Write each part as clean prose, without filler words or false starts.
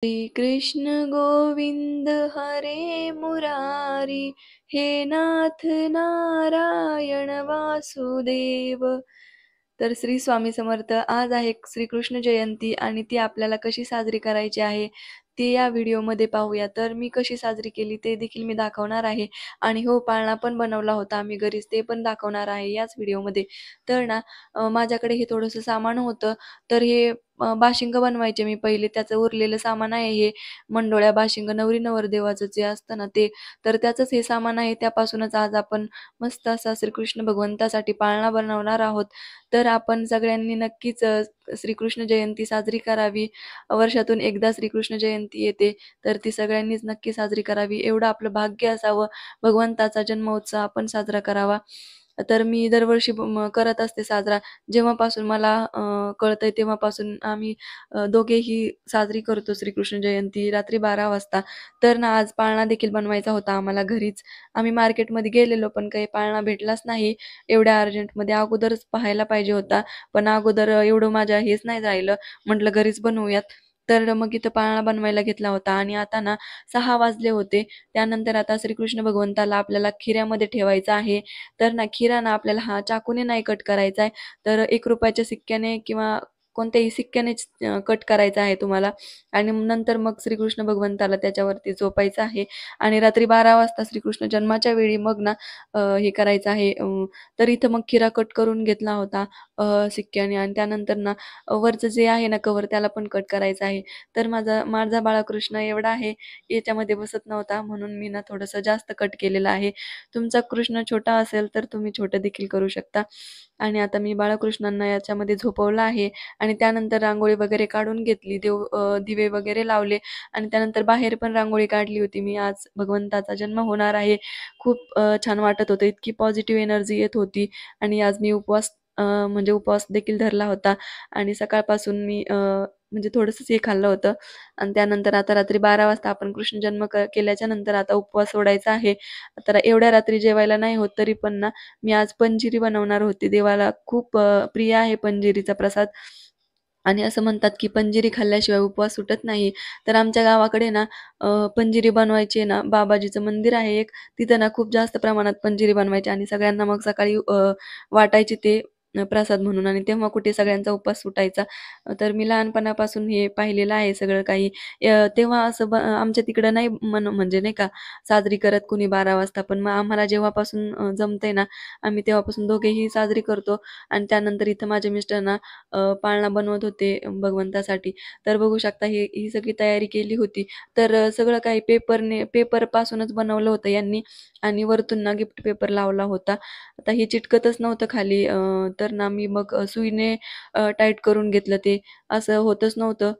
श्री कृष्ण गोविंद हरे मुरारी, हे नाथ नारायण वासुदेव. तर श्री स्वामी समर्थ. आज आहे श्रीकृष्ण जयंती आणि ती आपल्याला कशी साजरी करायची आहे ते या व्हिडिओमध्ये पाहूया. तर मी कशी साजरी केली ते देखील मी दाखवणार आहे आणि हो, पाळणा पण बनवला होता आम्ही घरीच, ते पण दाखवणार आहे याच व्हिडिओमध्ये. तर ना, माझ्याकडे हे थोडंसं सामान होतं. तर हे बाशिंग बनवायचे मी पहिले, त्याचं उरलेलं सामान आहे हे मंडोळ्या, बाशिंग, नवरी नवरदेवाचं जे असतं ना ते. तर त्याचंच हे सामान आहे. त्यापासूनच आज आपण मस्त असा श्रीकृष्ण भगवंतासाठी पाळणा बनवणार आहोत. तर आपण सगळ्यांनी नक्कीच श्रीकृष्ण जयंती साजरी करावी. वर्षातून एकदा श्रीकृष्ण जयंती येते, तर ती सगळ्यांनीच नक्की साजरी करावी. एवढं आपलं भाग्य असावं, भगवंताचा जन्मोत्सव आपण साजरा करावा. तर मी दरवर्षी करत असते साजरा. जेव्हापासून मला कळतंय तेव्हापासून आम्ही दोघेही साजरी करतो श्रीकृष्ण जयंती रात्री 12 वाजता. तर ना, आज पाळणा देखील बनवायचा होता आम्हाला घरीच. आम्ही मार्केटमध्ये गेलेलो, पण काही पाळणा भेटलाच नाही एवढ्या अर्जंटमध्ये. अगोदरच पाहायला पाहिजे होता, पण अगोदर एवढं माझ्या हेच नाही राहिलं. म्हटलं घरीच बनवूयात. तर मग इथं पाळणा बनवायला घेतला होता आणि आता ना 6 वाजले होते. त्यानंतर आता श्रीकृष्ण भगवंताला आपल्याला खिऱ्यामध्ये ठेवायचं आहे. तर ना, खिरा ना आपल्याला चाकूने नाही कट करायचा आहे, तर ₹1च्या सिक्क्याने किंवा कोणत्याही सिक्क्यानेच कट करायचा आहे तुम्हाला आणि नंतर मग श्रीकृष्ण भगवंताला त्याच्यावरती झोपायचं आहे आणि रात्री 12 वाजता श्रीकृष्ण जन्माच्या वेळी मग ना हे करायचं आहे. तर इथं मग खिरा कट करून घेतला होता सिक्क्याने आणि त्यानंतर ना वरचं जे आहे ना कव्हर त्याला पण कट करायचं आहे. तर माझा माझा बाळकृष्ण एवढा आहे, याच्यामध्ये बसत नव्हता म्हणून मी ना थोडंसं जास्त कट केलेलं आहे. तुमचा कृष्ण छोटा असेल तर तुम्ही छोटं देखील करू शकता. आणि आता मी बाळकृष्णांना याच्यामध्ये झोपवलं आहे आणि त्यानंतर रांगोळी वगैरे काढून घेतली. दिवे वगैरे लावले आणि त्यानंतर बाहेर पण रांगोळी काढली होती मी. आज भगवंताचा जन्म होणार आहे. खूप छान वाटत होतं. इतकी पॉझिटिव्ह एनर्जी येत होती आणि आज मी म्हणजे उपवास देखील धरला होता आणि सकाळपासून मी म्हणजे थोडंसंच हे खाल्लं होतं आणि त्यानंतर आता रात्री 12 वाजता आपण कृष्ण जन्म केल्याच्या नंतर आता उपवास सोडायचा आहे. तर एवढ्या रात्री जेवायला नाही होत, तरी पण ना मी आज पंजिरी बनवणार होते. देवाला खूप प्रिय आहे पंजिरीचा प्रसाद आणि असं म्हणतात, की पंजिरी खाल्ल्याशिवाय उपवास सुटत नाही. तर आमच्या गावाकडे ना पंजिरी बनवायची ना, बाबाजीचं मंदिर आहे एक, तिथं ना खूप जास्त प्रमाणात पंजिरी बनवायची आणि सगळ्यांना मग सकाळी वाटायची ते प्रसाद म्हणून आणि तेव्हा कुठे सगळ्यांचा उपवास सुटायचा. तर मी लहानपणापासून हे पाहिलेलं आहे सगळं काही. तेव्हा असं आमच्या तिकडं नाही म्हणजे नाही का साजरी करत कुणी 12 वाजता. पण मग आम्हाला जेव्हापासून जमतंय ना, आम्ही तेव्हापासून दोघेही साजरी करतो आणि त्यानंतर इथं माझे मिस्टर ना पाळणा बनवत होते भगवंतासाठी. तर बघू शकता ही सगळी तयारी केली होती. तर सगळं काही पेपरपासूनच बनवलं होतं यांनी आणि वरतून ना गिफ्ट पेपर लावला होता. आता हे चिटकतच नव्हतं खाली. तर ना मी मग सुईने टाईट करून घेतलं ते. असं होतच नव्हतं.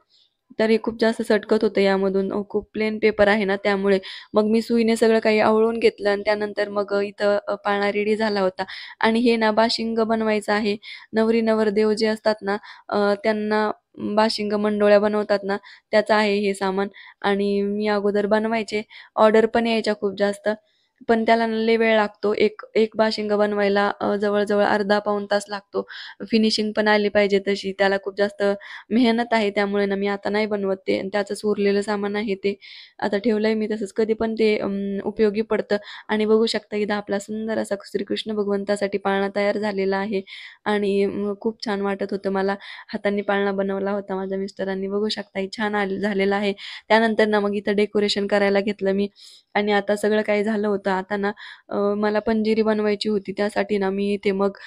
तर हे खूप जास्त सटकत होतं यामधून. खूप प्लेन पेपर आहे ना त्यामुळे. मग मी सुईने सगळं काही आवळून घेतलं आणि त्यानंतर मग इथं पाळणा रेडी झाला होता आणि हे ना बाशिंग बनवायचं आहे. नवरी नवरदेव जे असतात ना त्यांना बाशिंग मंडोळ्या बनवतात ना, त्याचं आहे हे सामान आणि मी अगोदर बनवायचे. ऑर्डर पण यायच्या खूप जास्त. पण त्याला ना लय वेळ लागतो. एक एक बाशिंग बनवायला जवळ-जवळ अर्धा पाऊण तास लागतो. फिनिशिंग पण आली पाहिजे तशी. त्याला खूप जास्त मेहनत आहे. त्यामुळे ना मी आता नाही बनवत ते आणि त्याचंच उरलेलं सामान आहे ते. आता ठेवलंय मी तसंच. कधी पण ते उपयोगी पडतं आणि बघू शकता इथं आपला सुंदर असा श्रीकृष्ण भगवंतासाठी पाळणा तयार झालेला आहे आणि खूप छान वाटत होतं मला. हातांनी पाळणा बनवला होता माझ्या मिस्टरांनी. बघू शकता हे छान झालेलं आहे. त्यानंतर ना मग इथं डेकोरेशन करायला घेतलं मी आणि आता सगळं काही झालं होतं. आता ना मला पंजिरी बनवायची होती. त्यासाठी ना मी इथे मग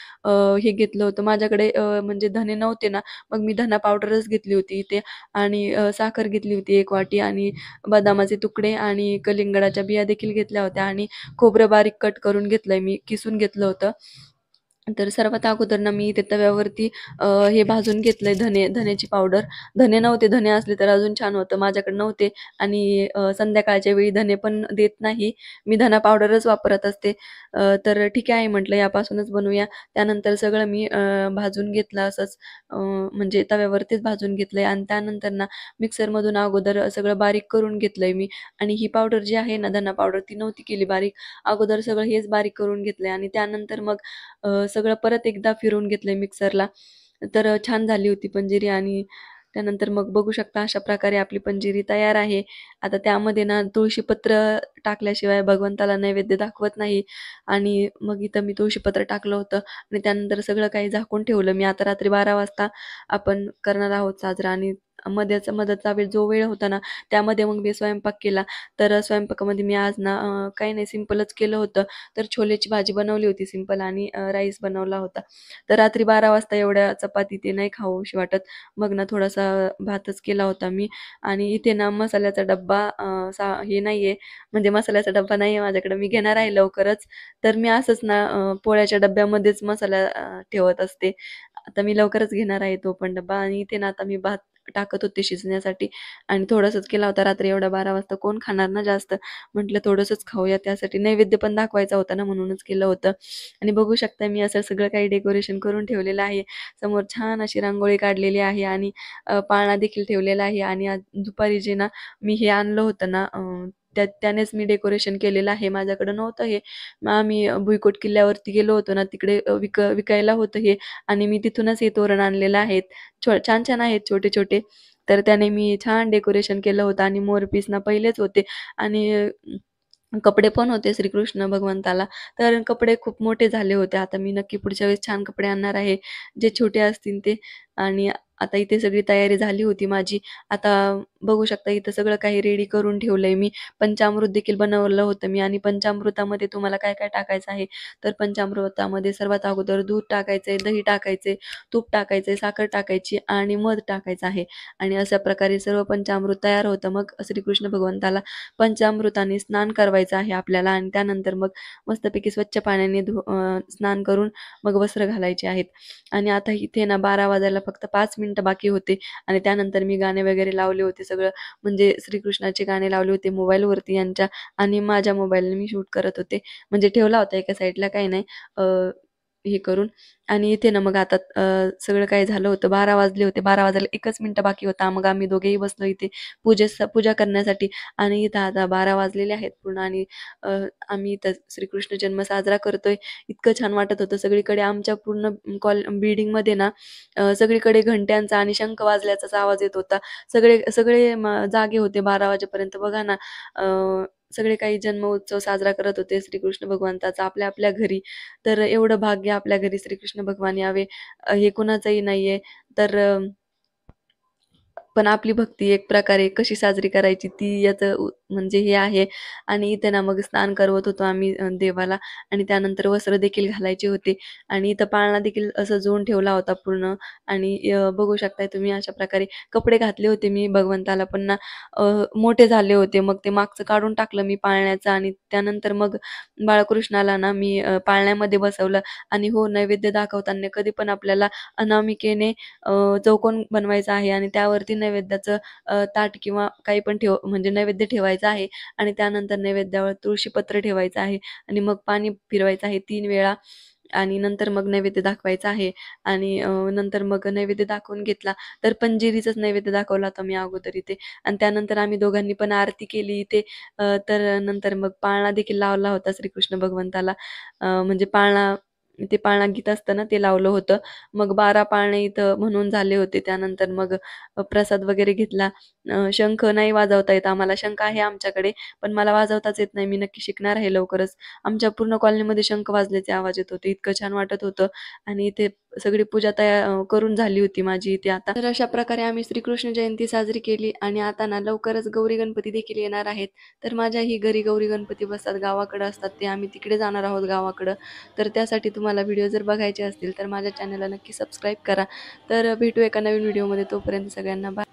हे घेतलं होतं. माझ्याकडे म्हणजे धने नव्हते ना, मग मी धना पावडरच घेतली होती इथे आणि साखर घेतली होती 1 वाटी आणि बदामाचे तुकडे आणि कलिंगडाच्या बिया देखील घेतल्या होत्या आणि खोबरं बारीक कट करून घेतलंय मी, किसून घेतलं होतं. तर सर्वात अगोदर ना मी इथे तव्यावरती हे भाजून घेतलंय धन्याची पावडर. धने नव्हते, धने असले तर अजून छान होतं. माझ्याकडे नव्हते आणि संध्याकाळच्या वेळी धने पण देत नाही. मी धना पावडरच वापरत असते. तर ठीक आहे म्हटलं यापासूनच बनवूया. त्यानंतर सगळं मी भाजून घेतलं असंच म्हणजे तव्यावरतीच भाजून घेतलंय आणि त्यानंतर ना मिक्सरमधून अगोदर सगळं बारीक करून घेतलंय मी आणि ही पावडर जी आहे ना धना पावडर ती नव्हती केली बारीक. अगोदर सगळं हेच बारीक करून घेतलंय आणि त्यानंतर मग सगळं परत एकदा फिरवून घेतलंय मिक्सरला. तर छान झाली होती पंजिरी आणि त्यानंतर मग बघू शकता अशा प्रकारे आपली पंजिरी तयार आहे. आता त्यामध्ये ना तुळशीपत्र टाकल्याशिवाय भगवंताला नैवेद्य दाखवत नाही आणि मग इथं मी तुळशीपत्र टाकलं होतं आणि त्यानंतर सगळं काही झाकून ठेवलं मी. आता रात्री 12 वाजता आपण करणार आहोत साजरा आणि मध्यचा जो वेळ होता ना, त्यामध्ये मग मी स्वयंपाक केला. तर स्वयंपाकामध्ये मी आज ना काही नाही सिंपलच केलं होतं. तर छोलेची भाजी बनवली होती सिंपल आणि राईस बनवला होता. तर रात्री 12 वाजता एवढ्या चपाती ते नाही खाऊशी वाटत. मग ना थोडासा भातच केला होता मी आणि इथे ना मसाल्याचा डब्बा हे नाहीये, म्हणजे मसाल्याचा डब्बा नाहीये माझ्याकडे. मी घेणार आहे लवकरच. तर मी असंच ना पोळ्याच्या डब्यामध्येच मसाला ठेवत असते. आता मी लवकरच घेणार आहे तो पण डब्बा आणि इथे ना आता मी भात टाकत होते शिजण्यासाठी आणि थोडासाच केला होता. रात्री एवढ्या 12 वाजता कोण खाणार ना जास्त. म्हटलं थोडंसंच खाऊया. त्यासाठी नैवेद्य पण दाखवायचा होता ना म्हणूनच केलं होतं. आणि बघू शकता मी असं सगळं काही डेकोरेशन करून ठेवलेलं आहे. समोर छान अशी रांगोळी काढलेली आहे आणि पाळणा देखील ठेवलेला आहे आणि आज दुपारी जे ना मी हे आणलं होतं ना त्यानेच मी डेकोरेशन केलेलं आहे. माझ्याकडे नव्हतं हे. मग आम्ही भुईकोट किल्ल्यावरती गेलो होतो ना तिकडे विकायला होतं हे आणि मी तिथूनच हे तोरण आणलेलं आहे. छान-छान आहेत छोटे-छोटे. तर त्याने मी छान डेकोरेशन केलं होतं आणि मोरपीस ना पहिलेच होते आणि कपडे पण होते श्रीकृष्ण भगवंताला. तर कपडे खूप मोठे झाले होते. आता मी नक्की पुढच्या वेळेस छान कपडे आणणार आहे, जे छोटे असतील ते. आणि आता इथे सगळी तयारी झाली होती माझी. आता बघू शकता इथं सगळं काही रेडी करून ठेवलंय मी. पंचामृत देखील बनवलं होतं मी आणि पंचामृतामध्ये तुम्हाला काय-काय टाकायचं आहे, तर पंचामृतामध्ये सर्वात अगोदर दूध टाकायचंय, दही टाकायचंय, तूप टाकायचंय, साखर टाकायची आणि मध टाकायचं आहे. आणि अशा प्रकारे सर्व पंचामृत तयार होतं. मग श्रीकृष्ण भगवंताला पंचामृताने स्नान करवायचं आहे आपल्याला आणि त्यानंतर मग मस्तपैकी स्वच्छ पाण्याने स्नान करून मग वस्त्र घालायचे आहेत. आणि आता इथे ना 12 वाजायला फक्त 5 मिनिटं बाकी होते आणि त्यानंतर मी गाणे वगैरे लावले होते सगळं म्हणजे श्रीकृष्णाचे गाणे लावले होते मोबाईलवरती यांच्या आणि माझ्या मोबाईलने मी शूट करत होते. म्हणजे ठेवला होता एका साईडला काही नाही हे करून आणि इथे ना मग आता सगळं काही झालं होतं. 12 वाजले होते. 12 वाजायला 1च मिनिटं बाकी होता. मग आम्ही दोघेही बसलो इथे पूजा करण्यासाठी आणि इथं आता 12 वाजलेले आहेत पूर्ण आणि अ, आम्ही इथं श्रीकृष्ण जन्म साजरा करतोय. इतकं छान वाटत होतं. सगळीकडे आमच्या पूर्ण बिल्डिंगमध्ये ना सगळीकडे घंट्यांचा आणि शंख वाजल्याचाच आवाज येत होता. सगळे सगळे जागे होते 12 वाजेपर्यंत. बघा ना सगळे काही जन्म उत्सव साजरा करत होते श्रीकृष्ण भगवंताचा आपल्या आपल्या घरी. तर एवढं भाग्य आपल्या घरी श्रीकृष्ण भगवान यावे हे कुणाचंही नाहीये. तर पण आपली भक्ती एक प्रकारे कशी साजरी करायची ती याचं म्हणजे हे आहे आणि इथे ना मग स्नान करवत होतो आम्ही देवाला आणि त्यानंतर वस्त्र देखील घालायचे होते आणि इथं पाळणा देखील सजवून ठेवला होता पूर्ण आणि बघू शकताय तुम्ही अशा प्रकारे कपडे घातले होते मी भगवंताला पण ना मोठे झाले होते. मग ते मागचं काढून टाकलं मी पाळण्याचं आणि त्यानंतर मग बाळकृष्णाला ना मी पाळण्यामध्ये बसवलं आणि हो नैवेद्य दाखवताना कधी पण आपल्याला अनामिकेने चौकोन बनवायचा आहे आणि त्यावरती नैवेद्याचं ताट किंवा काही पण म्हणजे नैवेद्य ठेवायचा आहे आणि त्यानंतर नैवेद्यावर तुळशीपत्र ठेवायचं आहे आणि मग पाणी फिरवायचं आहे 3 वेळा आणि नंतर मग नैवेद्य दाखवायचा आहे आणि नंतर मग नैवेद्य दाखवून घेतला. तर पंजिरीचाच नैवेद्य दाखवला होता मी अगोदर इथे आणि त्यानंतर आम्ही दोघांनी पण आरती केली इथे. तर नंतर मग पाळणा देखील लावला होता श्रीकृष्ण भगवंताला. म्हणजे ते पाळणा गीत असतं ना, ते लावलं होतं. मग 12 पाळणे इथं म्हणून झाले होते. त्यानंतर मग प्रसाद वगैरे घेतला. शंख नाही वाजवता येत आम्हाला. शंख आहे आमच्याकडे, पण मला वाजवताच येत नाही. मी नक्की शिकणार आहे लवकरच. आमच्या पूर्ण कॉलनीमध्ये शंख वाजल्याचे आवाज येत होते. इतकं छान वाटत होतं आणि इथे सगळी पूजा करून झाली होती माझी इथे आता. तर अशा प्रकारे आम्ही श्रीकृष्ण जयंती साजरी केली आणि आता ना लवकरच गौरी गणपती देखील येणार आहेत. तर माझ्याही घरी गौरी गणपती बसतात, गावाकडं असतात ते. आम्ही तिकडे जाणार आहोत गावाकडं. तर त्यासाठी तुम्हाला व्हिडिओ जर बघायचे असतील तर माझ्या चॅनलला नक्की सबस्क्राईब करा. तर भेटू एका नवीन व्हिडिओमध्ये. तोपर्यंत सगळ्यांना बाय.